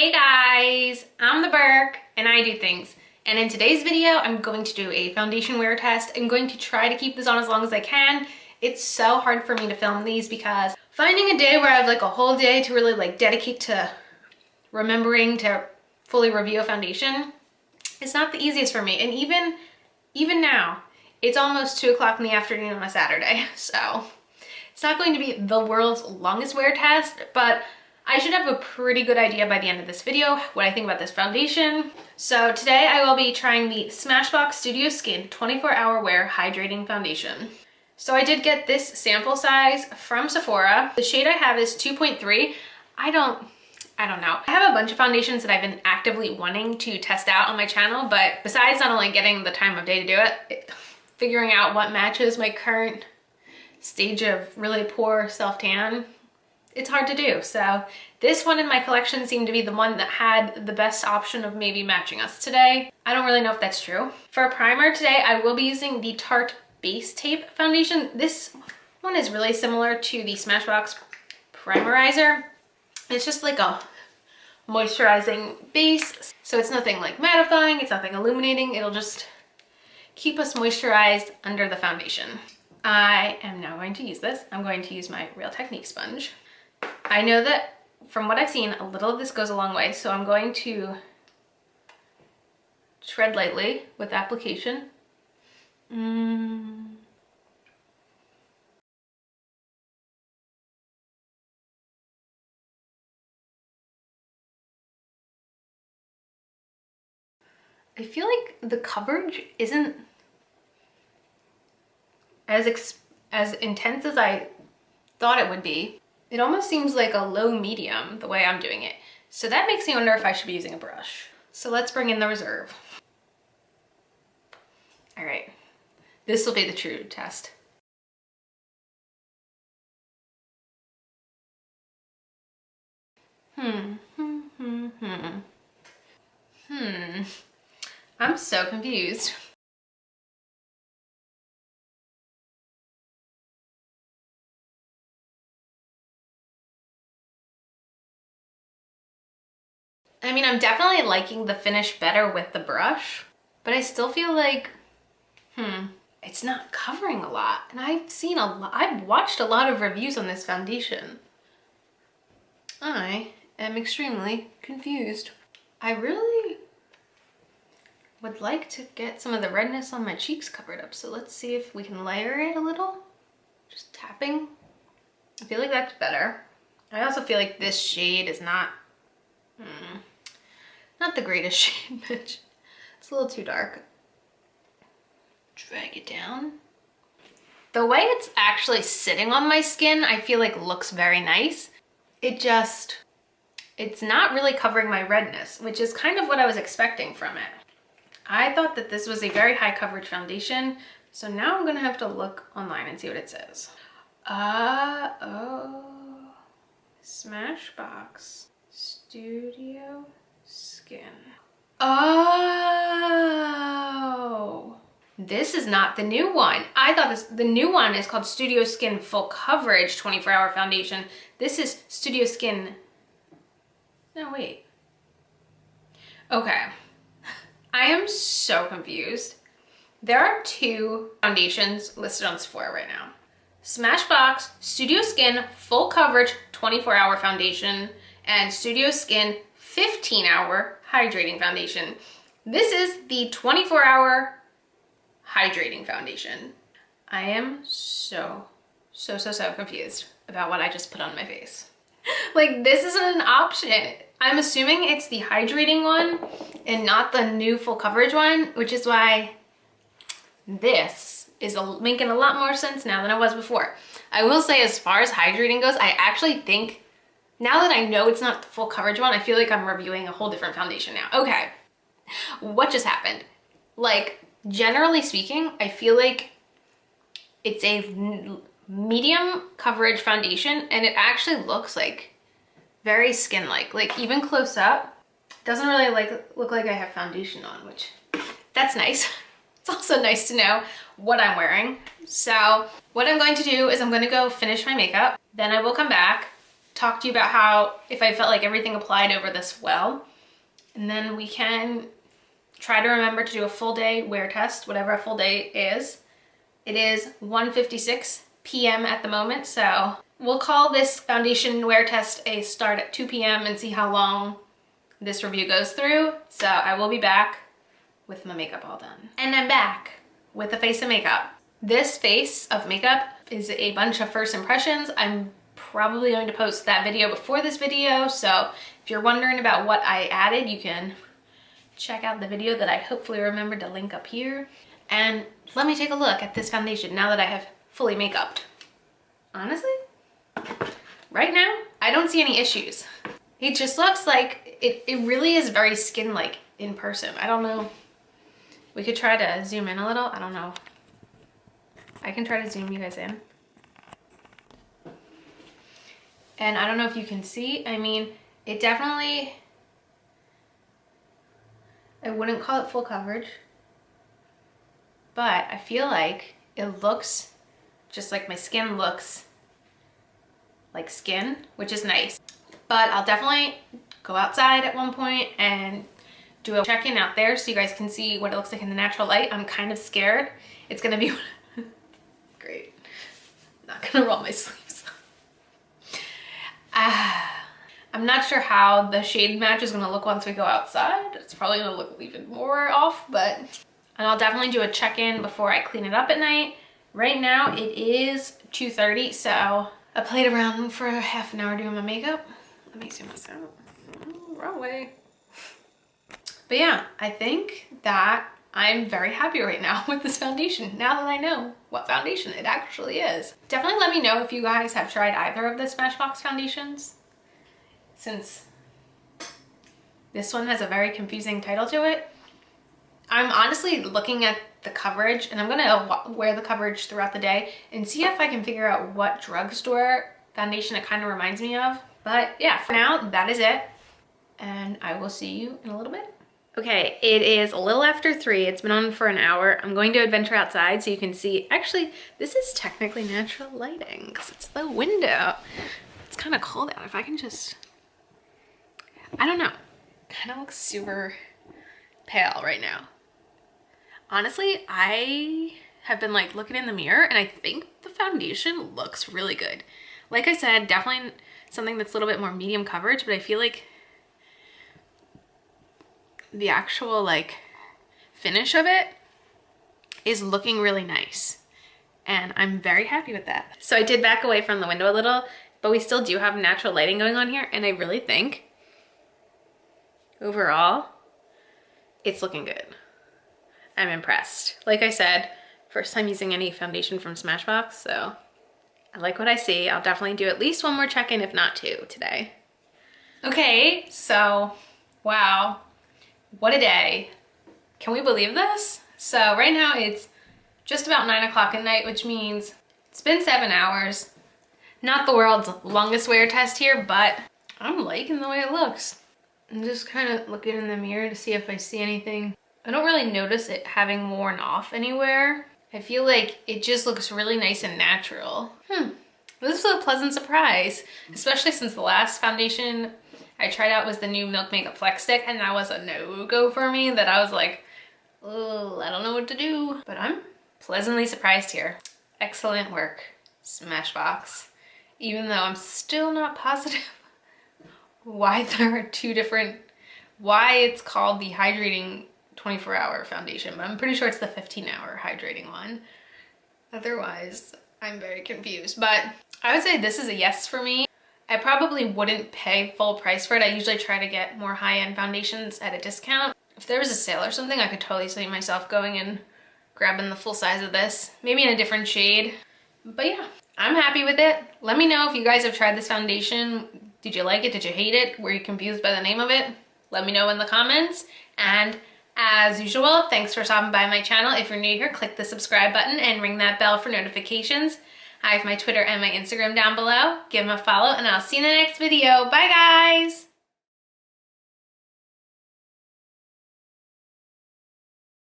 Hey guys, I'm the Burke and I do things. And in today's video, I'm going to do a foundation wear test. I'm going to try to keep this on as long as I can. It's so hard for me to film these because finding a day where I have like a whole day to really dedicate to remembering to fully review a foundation is not the easiest for me. And even now, it's almost 2 o'clock in the afternoon on a Saturday. So it's not going to be the world's longest wear test, but I should have a pretty good idea by the end of this video what I think about this foundation. So today I will be trying the Smashbox Studio Skin 24-Hour Wear Hydrating Foundation. So I did get this sample size from Sephora. The shade I have is 2.3. I don't know. I have a bunch of foundations that I've been actively wanting to test out on my channel, but besides not only getting the time of day to do it, figuring out what matches my current stage of really poor self-tan, it's hard to do. So this one in my collection seemed to be the one that had the best option of maybe matching us today. I don't really know if that's true. For a primer today, I will be using the Tarte Base Tape foundation. This one is really similar to the Smashbox Primerizer. It's just like a moisturizing base. So it's nothing like mattifying, it's nothing illuminating. It'll just keep us moisturized under the foundation. I am now going to use this. I'm going to use my Real Technique sponge. I know that from what I've seen, a little of this goes a long way, so I'm going to tread lightly with application. I feel like the coverage isn't as intense as I thought it would be. It almost seems like a low medium the way I'm doing it. So that makes me wonder if I should be using a brush. So let's bring in the reserve. All right, this will be the true test. I'm so confused. I mean, I'm definitely liking the finish better with the brush, but I still feel like, it's not covering a lot. And I've watched a lot of reviews on this foundation. I am extremely confused. I really would like to get some of the redness on my cheeks covered up. So let's see if we can layer it a little. Just tapping. I feel like that's better. I also feel like this shade is not the greatest shade, bitch. It's a little too dark. Drag it down. The way it's actually sitting on my skin, I feel like looks very nice. It's not really covering my redness, which is kind of what I was expecting from it. I thought that this was a very high coverage foundation, so now I'm gonna have to look online and see what it says. Oh, Smashbox Studio Skin. Oh, this is not the new one. I thought the new one is called Studio Skin Full Coverage 24-Hour Foundation. This is Studio Skin. No, wait. Okay. I am so confused. There are two foundations listed on Sephora right now. Smashbox Studio Skin Full Coverage 24-Hour Foundation and Studio Skin 15-Hour Hydrating Foundation. This is the 24-Hour Hydrating Foundation. I am so confused about what I just put on my face. Like, this isn't an option. I'm assuming it's the hydrating one and not the new full coverage one, which is why this is making a lot more sense now than it was before. I will say, as far as hydrating goes, I actually think, now that I know it's not the full coverage one, I feel like I'm reviewing a whole different foundation now. Okay, what just happened? Like, generally speaking, I feel like it's a medium coverage foundation and it actually looks like very skin-like. Like, even close up, it doesn't really look like I have foundation on, which, that's nice. It's also nice to know what I'm wearing. So what I'm going to do is I'm going to go finish my makeup. Then I will come back talk to you about how, if I felt like everything applied over this well, and then we can try to remember to do a full day wear test, whatever a full day is. It is 1:56 p.m. at the moment, so we'll call this foundation wear test a start at 2 p.m. and see how long this review goes through. So I will be back with my makeup all done. And I'm back with a face of makeup. This face of makeup is a bunch of first impressions. I'm probably going to post that video before this video, so if you're wondering about what I added, you can check out the video that I hopefully remembered to link up here. And let me take a look at this foundation now that I have fully make-upped. Honestly, right now, I don't see any issues. It just looks like, it really is very skin-like in person. I don't know. We could try to zoom in a little. I don't know. I can try to zoom you guys in. And I don't know if you can see. I mean, it definitely, I wouldn't call it full coverage, but I feel like it looks just like my skin looks like skin, which is nice. But I'll definitely go outside at one point and do a check-in out there so you guys can see what it looks like in the natural light. I'm kind of scared. It's gonna be great. Not gonna roll my sleeves. I'm not sure how the shade match is gonna look once we go outside. It's probably gonna look even more off, and I'll definitely do a check-in before I clean it up at night. Right now it is 2:30, so I played around for half an hour doing my makeup. Let me zoom this out. Wrong way. But yeah, I think that I'm very happy right now with this foundation, now that I know what foundation it actually is. Definitely let me know if you guys have tried either of the Smashbox foundations, since this one has a very confusing title to it. I'm honestly looking at the coverage, and I'm gonna wear the coverage throughout the day and see if I can figure out what drugstore foundation it kind of reminds me of. But yeah, for now, that is it, and I will see you in a little bit. Okay, it is a little after 3. It's been on for an hour. I'm going to adventure outside so you can see. Actually, this is technically natural lighting because it's the window. It's kind of cold out. If I can just, I don't know. Kind of looks super pale right now. Honestly, I have been like looking in the mirror and I think the foundation looks really good. Like I said, definitely something that's a little bit more medium coverage, but I feel like the actual like finish of it is looking really nice, and I'm very happy with that. So I did back away from the window a little, but we still do have natural lighting going on here, and I really think overall it's looking good. I'm impressed. Like I said, first time using any foundation from Smashbox, so I like what I see. I'll definitely do at least one more check-in, if not 2 today. Okay, so wow. What a day. Can we believe this? So right now it's just about 9 o'clock at night, which means it's been 7 hours. Not the world's longest wear test here, but I'm liking the way it looks. I'm just kind of looking in the mirror to see if I see anything. I don't really notice it having worn off anywhere. I feel like it just looks really nice and natural. This was a pleasant surprise, especially since the last foundation I tried out was the new Milk Makeup Flex Stick, and that was a no-go for me, that I was like, oh, I don't know what to do. But I'm pleasantly surprised here. Excellent work, Smashbox. Even though I'm still not positive why there are 2 different, why it's called the Hydrating 24-hour foundation, but I'm pretty sure it's the 15-hour hydrating one. Otherwise, I'm very confused, but I would say this is a yes for me. I probably wouldn't pay full price for it. I usually try to get more high-end foundations at a discount. If there was a sale or something, I could totally see myself going and grabbing the full size of this, maybe in a different shade. But yeah, I'm happy with it. Let me know if you guys have tried this foundation. Did you like it? Did you hate it? Were you confused by the name of it? Let me know in the comments. And as usual, thanks for stopping by my channel. If you're new here, click the subscribe button and ring that bell for notifications. I have my Twitter and my Instagram down below. Give them a follow, and I'll see you in the next video. Bye, guys!